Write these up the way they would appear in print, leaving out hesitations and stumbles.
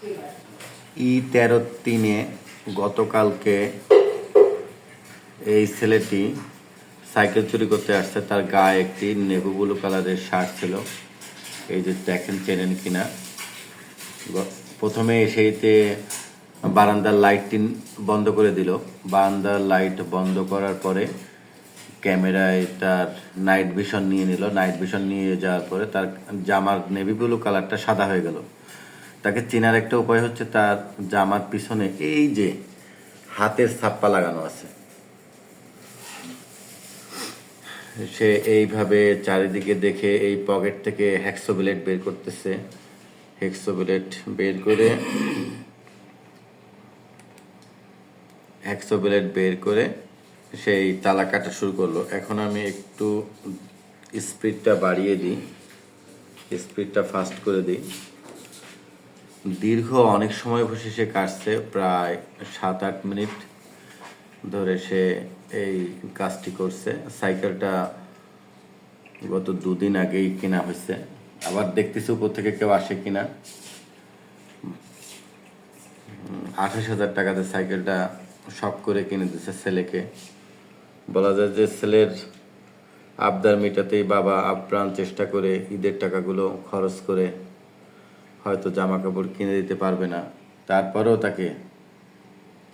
13/3 গতকালকে এই ছেলেটি সাইকেল চুরি করতে আসছে। তার গায়ে একটি নেভি ব্লু কালারের শার্ট ছিল। এই যে দেখেন, চেনেন কিনা। প্রথমে সেইতে বারান্দার লাইটটি বন্ধ করে দিল। বারান্দার লাইট বন্ধ করার পরে ক্যামেরায় তার নাইট ভিশন নিয়ে নিল। নাইট ভিশন নিয়ে যাওয়ার পরে তার জামার নেভি ব্লু কালারটা সাদা হয়ে গেল। তাকে চেনার একটা উপায় হচ্ছে তার জামার পিছনে এই যে হাতের ছাপ্পা লাগানো আছে। সে এইভাবে চারিদিকে দেখে এই পকেট থেকে হ্যাক্সো ব্লেড বের করতেছে। হ্যাক্সো ব্লেড বের করে সেই তালা কাটা শুরু করলো। এখন আমি একটু স্পিডটা বাড়িয়ে দিই, স্পিডটা ফাস্ট করে দিই। দীর্ঘ অনেক সময় বসে সে কাটছে, প্রায় 7-8 মিনিট ধরে সে এই কাজটি করছে। সাইকেলটা গত 2 দিন আগেই কেনা হয়েছে। আবার দেখতেছি উপর থেকে কেউ আসে কিনা। 28,000 টাকাতে সাইকেলটা শখ করে কিনে দিচ্ছে ছেলেকে। বলা যায় যে ছেলের আবদার মেটাতেই বাবা আপ্রাণ চেষ্টা করে ঈদের টাকাগুলো খরচ করে হয়তো জামা কাপড় কিনে দিতে পারবে না, তারপরেও তাকে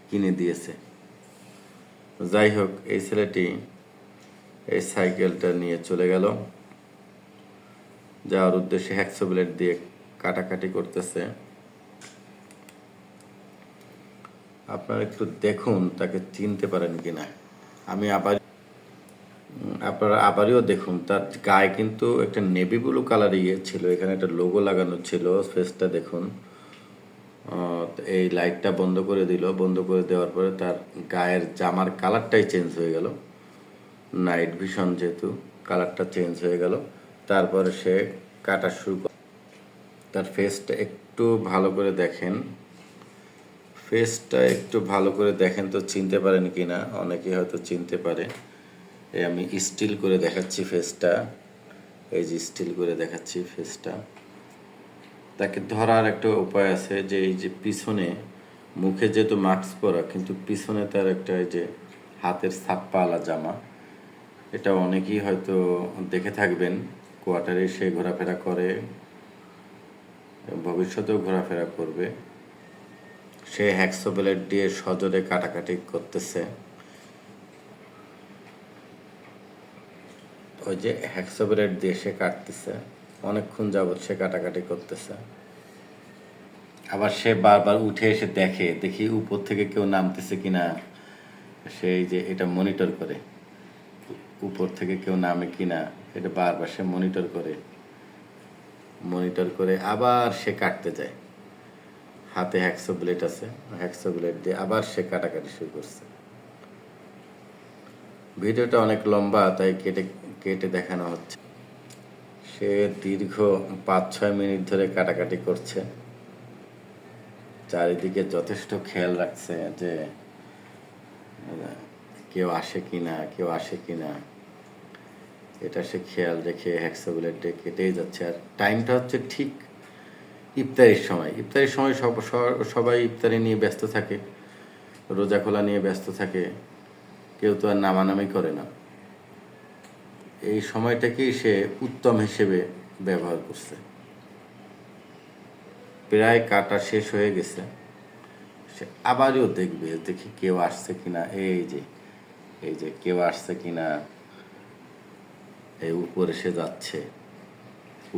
কিনে দিয়েছে। যাই হোক, এই ছেলেটি এই সাইকেলটা নিয়ে চলে গেল। যাওয়ার উদ্দেশ্যে হ্যাক্সো ব্লেড দিয়ে কাটাকাটি করতেছে। আপনারা একটু দেখুন তাকে চিনতে পারেন কিনা। আপনারা আবারও দেখুন, তার গায়ে কিন্তু একটা নেভি ব্লু কালার ছিল, এখানে একটা লোগো লাগানো ছিল। ফেসটা দেখুন। এই লাইটটা বন্ধ করে দিল। বন্ধ করে দেওয়ার পরে তার গায়ের জামার কালারটাই চেঞ্জ হয়ে গেল। নাইট ভিশন যেহেতু, কালারটা চেঞ্জ হয়ে গেল। তারপরে সে কাটা শুরু করে। তার ফেসটা একটু ভালো করে দেখেন, তো চিনতে পারেন কিনা। অনেকে হয়তো চিনতে পারে। আমি স্টিল করে দেখাচ্ছি ফেসটা। এই যে স্টিল করে দেখাচ্ছি ফেসটা। তাকে ধরার একটা উপায় আছে যে এই যে পিছনে, মুখে যেহেতু মাস্ক পরা, কিন্তু পিছনে তার একটা এই যে হাতের ছাপ্পাওয়ালা জামা। এটা অনেকেই হয়তো দেখে থাকবেন। কোয়ার্টারে সে ঘোরাফেরা করে, ভবিষ্যতেও ঘোরাফেরা করবে। সে হ্যাক্সো ব্লেড দিয়ে সজোরে কাটাকাটি করতেছে। ওই যে হ্যাক্সো ব্লেড দিয়ে সে কাটতেছে, অনেকক্ষণ যাবৎ সে কাটাকাটি করতেছে। আবার সে বারবার উঠে এসে দেখি উপর থেকে কেউ নামতেছে কিনা। সেই যে এটা মনিটর করে, উপর থেকে কেউ নামে কিনা, এটা বারবার সে মনিটর করে আবার সে কাটতে যায়। হাতে হ্যাক্সো ব্লেড আছে, হ্যাক্সো ব্লেড দিয়ে আবার সে কাটাকাটি শুরু করছে। ভিডিওটা অনেক লম্বা, তাই কেটে কেটে দেখানো হচ্ছে। সে দীর্ঘ 5-6 মিনিট ধরে কাটাকাটি করছে। চারিদিকে যথেষ্ট খেয়াল রাখছে যে কেউ আসে কিনা। এটা সে খেয়াল রেখে হ্যাক্সো ব্লেড দিয়ে কেটেই যাচ্ছে। আর টাইমটা হচ্ছে ঠিক ইফতারির সময়। সবাই ইফতারি নিয়ে ব্যস্ত থাকে, রোজা খোলা নিয়ে ব্যস্ত থাকে। কেউ তো আর নামানামি করে না। এই সময়টাকেই সে উত্তম হিসেবে ব্যবহার করছে। প্রায় কাটা শেষ হয়ে গেছে। সে আবারও দেখি কেউ আসছে কিনা। এই যে কেউ আসছে কিনা। এই উপরে সে যাচ্ছে,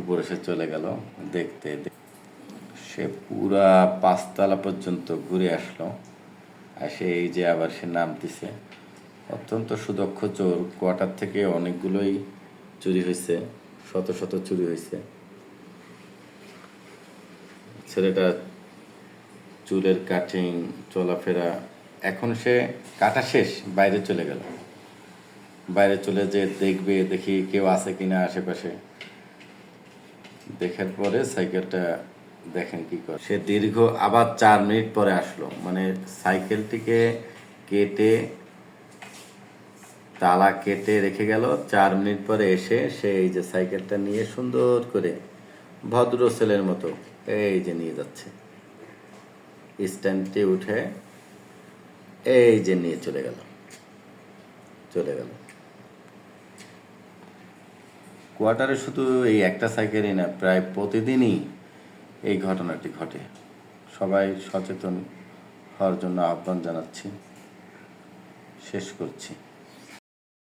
উপরে সে চলে গেল দেখতে। সে পুরা 5 তলা পর্যন্ত ঘুরে আসলো। এসে এই যে আবার সে নামতেছে। অত্যন্ত সুদক্ষ চোর। কোয়ার্টার থেকে অনেকগুলোই চুরি হয়েছে, শত চুরি হয়েছে। ছেলেটা চুলের কাটিং, চলাফেরা। এখন সে কাটা শেষ, বাইরে চলে গেল। বাইরে চলে যে দেখি কেউ আছে কিনা আশেপাশে। দেখার পরে সাইকেলটা দেখেন কি করে। সে দীর্ঘ আবার 4 মিনিট পরে আসলো। মানে সাইকেলটিকে কেটে, তালা কেটে রেখে গেল। 4 মিনিট পরে এসে সে এই যে সাইকেলটা নিয়ে সুন্দর করে ভদ্র ছেলের মতো এই যে নিয়ে যাচ্ছে। স্ট্যান্ডটি উঠে এই যে নিয়ে চলে গেল। কোয়ার্টারে শুধু এই একটা সাইকেলই না, প্রায় প্রতিদিনই এই ঘটনাটি ঘটে। সবাই সচেতন হওয়ার জন্য আহ্বান জানাচ্ছি। শেষ করছি।